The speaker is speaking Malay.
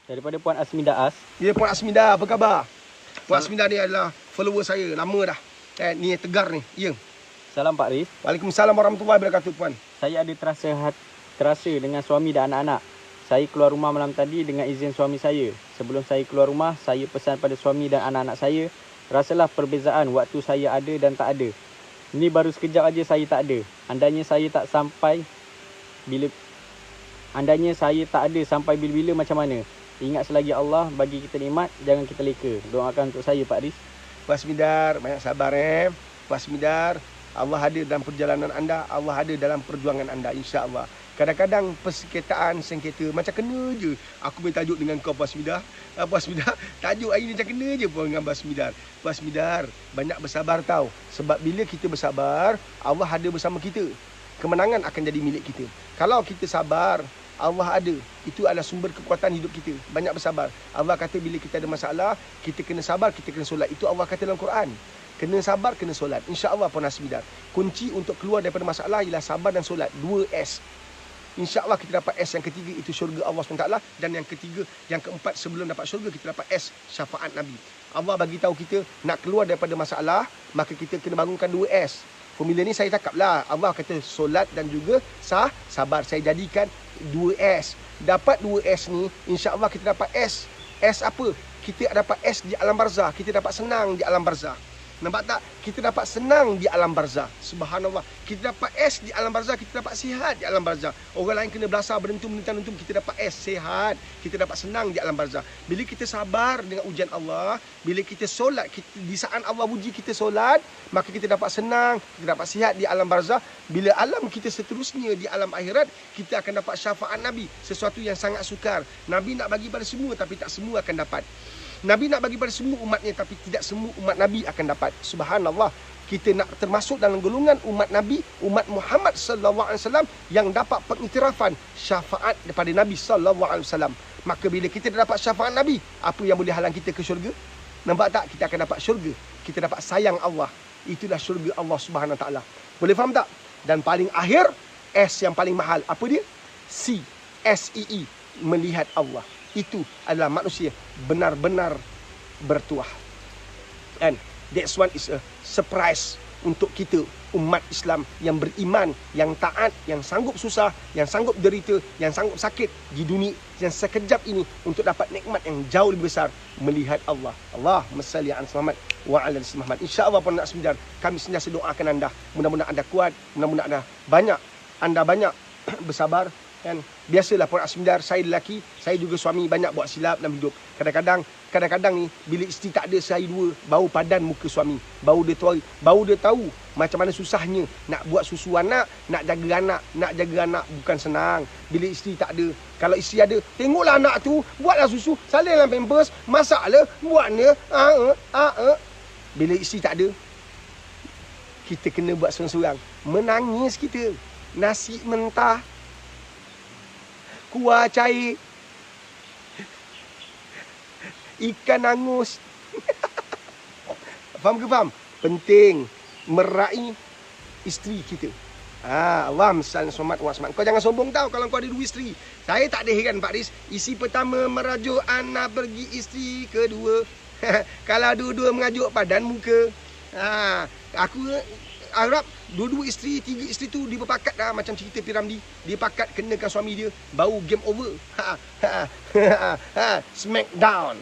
Daripada Puan Asminda As. Ya, Puan Asminda, apa khabar? Puan Asminda ni adalah follower saya lama dah. Ni tegar ni. Ya. Salam Pak Riz. Waalaikumsalam warahmatullahi wabarakatuh, Puan. Saya ada terasa dengan suami dan anak-anak. Saya keluar rumah malam tadi dengan izin suami saya. Sebelum saya keluar rumah, saya pesan pada suami dan anak-anak saya, rasalah perbezaan waktu saya ada dan tak ada. Ini baru sekejap aja saya tak ada. Andainya saya tak ada sampai bila-bila macam mana? Ingat selagi Allah bagi kita nikmat, jangan kita leka. Doakan untuk saya, Pak Riz. Puan Asmindar, banyak sabar Puan Asmindar, Allah ada dalam perjalanan anda, Allah ada dalam perjuangan anda, insya-Allah. Kadang-kadang persengketaan sengketa macam kena je. Aku boleh tajuk dengan kau, Puan Asmindar. Puan Asmindar, tajuk hari ni macam kena je pun dengan Puan Asmindar. Puan Asmindar, banyak bersabar tau. Sebab bila kita bersabar, Allah ada bersama kita. Kemenangan akan jadi milik kita. Kalau kita sabar, Allah ada. Itu adalah sumber kekuatan hidup kita. Banyak bersabar. Allah kata bila kita ada masalah, kita kena sabar, kita kena solat. Itu Allah kata dalam Quran. Kena sabar, kena solat. InsyaAllah, Puan Asmindar. Kunci untuk keluar daripada masalah ialah sabar dan solat. 2S. InsyaAllah kita dapat S yang ketiga, itu syurga Allah SWT. Dan yang ketiga, yang keempat, sebelum dapat syurga, kita dapat S, syafaat Nabi. Allah bagi tahu kita, nak keluar daripada masalah, maka kita kena bangunkan 2S. Formula ni saya cakap lah. Allah kata solat dan juga sabar. Saya jadikan 2S. Dapat 2S ni, insya-Allah kita dapat S. S apa? Kita dapat S di alam barzah. Kita dapat senang di alam barzah. Nampak tak? Kita dapat senang di alam barzah. Subhanallah. Kita dapat S di alam barzah, kita dapat sihat di alam barzah. Orang lain kena belasah, berentum, kita dapat S, sihat. Kita dapat senang di alam barzah. Bila kita sabar dengan ujian Allah, bila kita solat, di saat Allah uji kita solat, maka kita dapat senang, kita dapat sihat di alam barzah. Bila alam kita seterusnya di alam akhirat, kita akan dapat syafaat Nabi, sesuatu yang sangat sukar. Nabi nak bagi pada semua, tapi tak semua akan dapat. Nabi nak bagi pada semua umatnya, tapi tidak semua umat Nabi akan dapat. Subhanallah. Kita nak termasuk dalam golongan umat Nabi, umat Muhammad sallallahu alaihi wasallam yang dapat pengiktirafan syafaat daripada Nabi sallallahu alaihi wasallam. Maka bila kita dah dapat syafaat Nabi, apa yang boleh halang kita ke syurga? Nampak tak? Kita akan dapat syurga. Kita dapat sayang Allah. Itulah syurga Allah Subhanahu wa taala. Boleh faham tak? Dan paling akhir, S yang paling mahal. Apa dia? C, SEE, melihat Allah. Itu adalah manusia benar-benar bertuah. And that's one is a surprise untuk kita, umat Islam yang beriman, yang taat, yang sanggup susah, yang sanggup derita, yang sanggup sakit di dunia yang sekejap ini untuk dapat nikmat yang jauh lebih besar, melihat Allah. Allahumma salli ala Muhammad wa ala ali Muhammad. Insya-Allah, Puan Asmindar, kami sentiasa doakan anda. Mudah-mudahan anda kuat, mudah-mudahan anda banyak bersabar. Kan? Biasalah Puan Asmindar, saya lelaki, saya juga suami, banyak buat silap dalam hidup. Kadang-kadang ni bila isteri tak ada, saya dua bau padan muka suami. Bau dia tahu macam mana susahnya nak buat susu anak, nak jaga anak bukan senang. Bila isteri tak ada, kalau isteri ada, tengoklah anak tu, buatlah susu, salinlah pampers, masaklah, buatnya. Bila isteri tak ada, kita kena buat seorang-seorang. Menangis kita. Nasi mentah, kuah cair, ikan angus. Faham ke faham? Penting meraih isteri kita. Allah misal somat wasmat. Kau jangan sombong tau kalau kau ada dua isteri. Saya tak ada heran Pak Riz. Isteri pertama merajuk anak pergi, isteri kedua kalau dua-dua mengajuk padan muka. Aku harap dua-dua isteri, tiga isteri tu dia berpakat dah, macam cerita Piramli. Dia pakat kenakan suami dia, bau game over. Smackdown.